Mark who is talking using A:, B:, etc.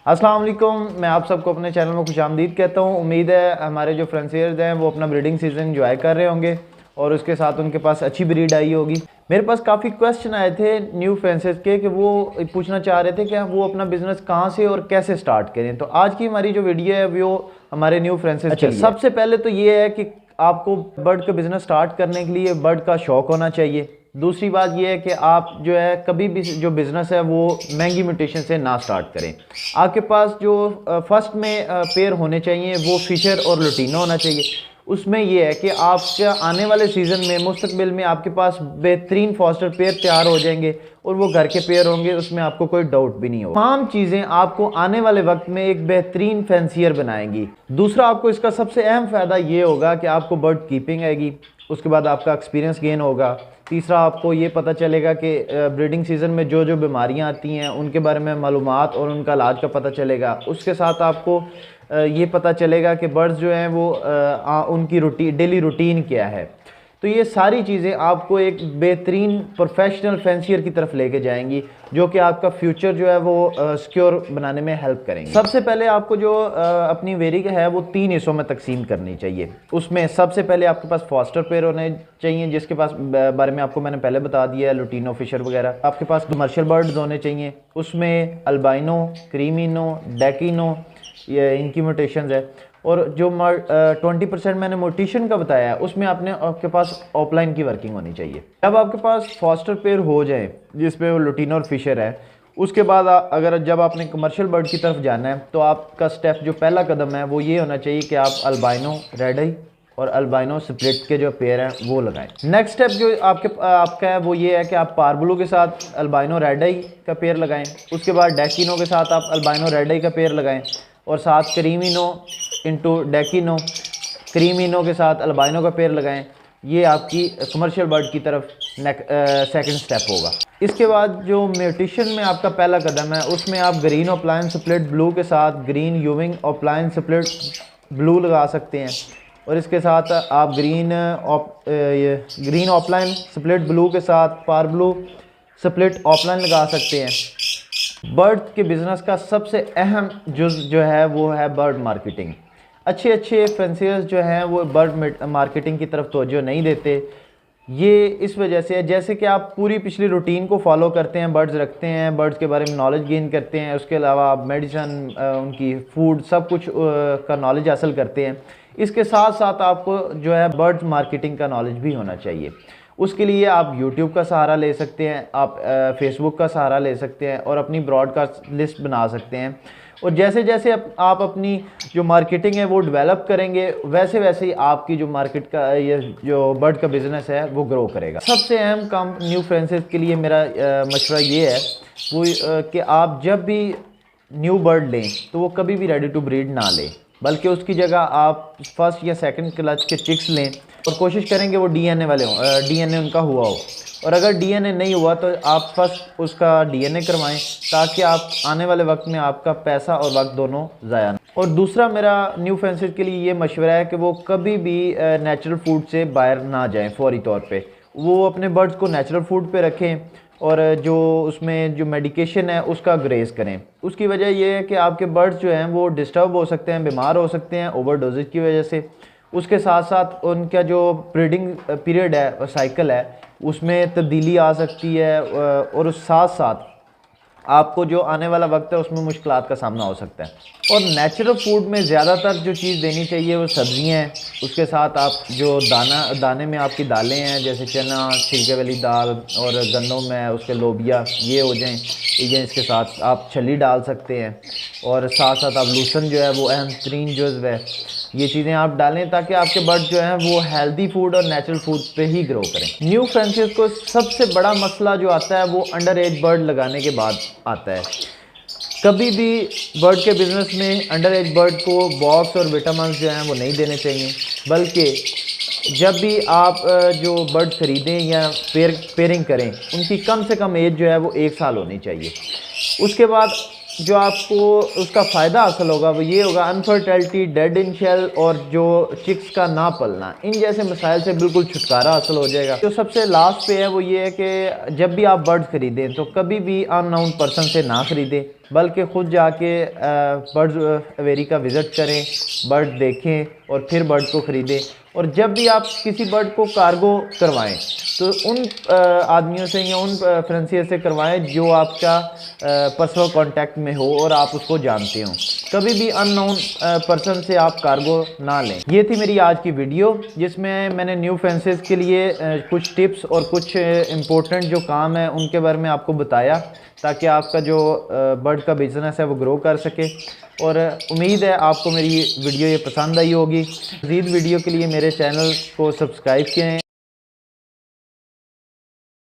A: अस्सलाम वालेकुम, मैं आप सबको अपने चैनल में खुशामदीद कहता हूँ। उम्मीद है हमारे जो फ्रेंड्स हैं वो अपना ब्रीडिंग सीज़न एंजॉय कर रहे होंगे और उसके साथ उनके पास अच्छी ब्रीड आई होगी। मेरे पास काफ़ी क्वेश्चन आए थे न्यू फ्रेंसेस के कि वो पूछना चाह रहे थे कि वो अपना बिज़नेस कहाँ से और कैसे स्टार्ट करें। तो आज की हमारी जो वीडियो है वो हमारे न्यू फ्रेंसेस के लिए। सबसे पहले तो ये है कि आपको बर्ड का बिज़नेस स्टार्ट करने के लिए बर्ड का शौक़ होना चाहिए। दूसरी बात यह है कि आप जो है कभी भी जो बिज़नेस है वो महंगी म्यूटेशन से ना स्टार्ट करें। आपके पास जो फर्स्ट में पेयर होने चाहिए वो फिशर और लुटीनो होना चाहिए। उसमें यह है कि आपका आने वाले सीज़न में मुस्तकबिल में आपके पास बेहतरीन फॉस्टर पेयर तैयार हो जाएंगे और वो घर के पेयर होंगे, उसमें आपको कोई डाउट भी नहीं होगा। तमाम चीज़ें आपको आने वाले वक्त में एक बेहतरीन फैंसियर बनाएंगी। दूसरा, आपको इसका सबसे अहम फ़ायदा ये होगा कि आपको बर्ड कीपिंग आएगी, उसके बाद आपका एक्सपीरियंस गेन होगा। तीसरा, आपको ये पता चलेगा कि ब्रीडिंग सीज़न में जो जो बीमारियां आती हैं उनके बारे में मालूमात और उनका इलाज का पता चलेगा। उसके साथ आपको ये पता चलेगा कि बर्ड्स जो हैं वो उनकी डेली रूटीन क्या है। तो ये सारी चीज़ें आपको एक बेहतरीन प्रोफेशनल फैंसियर की तरफ लेके जाएंगी, जो कि आपका फ्यूचर जो है वो सिक्योर बनाने में हेल्प करेंगे। सबसे पहले आपको जो अपनी वेरी है वो 3 हिस्सों में तकसीम करनी चाहिए। उसमें सबसे पहले आपके पास फॉस्टर पेयर होने चाहिए, जिसके पास बारे में आपको मैंने पहले बता दिया है, लुटीनो, फिशर वगैरह। आपके पास कमर्शियल बर्ड्स होने चाहिए, उसमें अल्बाइनो, क्रीमिनो, डेकिनो, ये इनकी म्यूटेशंस है। और जो 20% मैंने म्यूटेशन का बताया है उसमें आपके पास ऑफलाइन की वर्किंग होनी चाहिए। जब आपके पास फॉस्टर पेयर हो जाए जिसमें वो लुटीनो और फिशर है, उसके बाद अगर जब आपने कमर्शियल बर्ड की तरफ जाना है तो आपका स्टेप जो पहला कदम है वो ये होना चाहिए कि आप अल्बाइनो रेड आई और अल्बाइनो स्प्लिट के जो पेयर हैं वो लगाएं। नेक्स्ट स्टेप जो आपका है वो ये है कि आप पारब्लू के साथ अल्बाइनो रेड आई का पेयर लगाएं। उसके बाद डेकिनो के साथ आप अल्बाइनो रेड आई का पेयर लगाएं और साथ क्रीमिनो इंटू डेकिनो, क्रीमिनो के साथ अल्बाइनो का पेयर लगाएं। ये आपकी कमर्शियल बर्ड की तरफ सेकंड स्टेप होगा। इसके बाद जो म्यूटेशन में आपका पहला कदम है उसमें आप ग्रीन ऑफलाइन स्प्लिट ब्लू के साथ ग्रीन यूविंग ऑफलाइन स्प्लिट ब्लू लगा सकते हैं। और इसके साथ आप ग्रीन ऑफलाइन स्प्लिट ब्लू के साथ पार ब्लू स्प्लिट ऑफलाइन लगा सकते हैं। बर्ड के बिज़नेस का सबसे अहम जुज़ जो है वो है बर्ड मार्केटिंग। अच्छे फैंसियर्स जो हैं वो बर्ड मार्केटिंग की तरफ तवज्जो नहीं देते। ये इस वजह से है, जैसे कि आप पूरी पिछली रूटीन को फॉलो करते हैं, बर्ड्स रखते हैं, बर्ड्स के बारे में नॉलेज गेन करते हैं, उसके अलावा आप मेडिसन, उनकी फूड, सब कुछ का नॉलेज हासिल करते हैं। इसके साथ साथ आपको जो है बर्ड्स मार्केटिंग का नॉलेज भी होना चाहिए। उसके लिए आप YouTube का सहारा ले सकते हैं, आप Facebook का सहारा ले सकते हैं और अपनी ब्रॉडकास्ट लिस्ट बना सकते हैं। और जैसे जैसे आप अपनी जो मार्केटिंग है वो डेवलप करेंगे वैसे वैसे ही आपकी जो मार्केट का ये जो बर्ड का बिज़नेस है वो ग्रो करेगा। सबसे अहम काम न्यू फ्रेंसेस के लिए मेरा मशवरा ये है वो कि आप जब भी न्यू बर्ड लें तो वो कभी भी रेडी टू ब्रीड ना लें, बल्कि उसकी जगह आप फर्स्ट या सेकंड क्लच के चिक्स लें और कोशिश करेंगे वो डीएनए वाले हों, डीएनए उनका हुआ हो। और अगर डीएनए नहीं हुआ तो आप फर्स्ट उसका डीएनए करवाएं, ताकि आप आने वाले वक्त में आपका पैसा और वक्त दोनों ज़ाया ना। और दूसरा मेरा न्यू फ्रेंसेस के लिए ये मशवरा है कि वो कभी भी नेचुरल फूड से बाहर ना जाएं। फौरी तौर पे वो अपने बर्ड्स को नेचुरल फूड पे रखें और जो उसमें जो मेडिकेशन है उसका ग्रेज करें। उसकी वजह यह है कि आपके बर्ड्स जो हैं वो डिस्टर्ब हो सकते हैं, बीमार हो सकते हैं ओवरडोजेज की वजह से। उसके साथ साथ उनका जो ब्रीडिंग पीरियड है और साइकिल है उसमें तब्दीली आ सकती है और उस साथ साथ आपको जो आने वाला वक्त है उसमें मुश्किलात का सामना हो सकता है। और नेचुरल फूड में ज़्यादातर जो चीज़ देनी चाहिए वो सब्ज़ियाँ हैं। उसके साथ आप जो दाने में आपकी दालें हैं जैसे चना, छिलके वाली दाल और गंदम है उसके लोबिया, ये हो जाएं। इसके साथ आप छली डाल सकते हैं और साथ साथ आप लूसन जो है वो अहम तरीन जुज़्व है, ये चीज़ें आप डालें ताकि आपके बर्ड जो हैं वो हेल्दी फूड और नेचुरल फूड पे ही ग्रो करें। न्यू फ्रेंसेस को सबसे बड़ा मसला जो आता है वो अंडर एज बर्ड लगाने के बाद आता है। कभी भी बर्ड के बिज़नेस में अंडर एज बर्ड को बॉक्स और विटामिन जो हैं वो नहीं देने चाहिए, बल्कि जब भी आप जो बर्ड ख़रीदें या पेयरिंग करें उनकी कम से कम एज जो है वो 1 साल होनी चाहिए। उसके बाद जो आपको उसका फ़ायदा हासिल होगा वो ये होगा, अनफर्टिलिटी, डेड इन शेल और जो चिक्स का ना पलना, इन जैसे मसाइल से बिल्कुल छुटकारा हासिल हो जाएगा। जो सबसे लास्ट पे है वो ये है कि जब भी आप बर्ड्स ख़रीदें तो कभी भी अननोन पर्सन से ना ख़रीदें, बल्कि ख़ुद जाके बर्ड्स एवेरी का विज़िट करें, बर्ड देखें और फिर बर्ड को ख़रीदें। और जब भी आप किसी बर्ड को कार्गो करवाएं तो उन आदमियों से या उन फ्रेंसियर से करवाएं जो आपका पर्सनल कांटेक्ट में हो और आप उसको जानते हो। कभी भी अननोन पर्सन से आप कार्गो ना लें। ये थी मेरी आज की वीडियो जिसमें मैंने न्यू फेंसेस के लिए कुछ टिप्स और कुछ इम्पोर्टेंट जो काम है उनके बारे में आपको बताया, ताकि आपका जो बर्ड का बिज़नेस है वो ग्रो कर सके। और उम्मीद है आपको मेरी वीडियो ये पसंद आई होगी। मज़ीद वीडियो के लिए मेरे चैनल को सब्सक्राइब करें।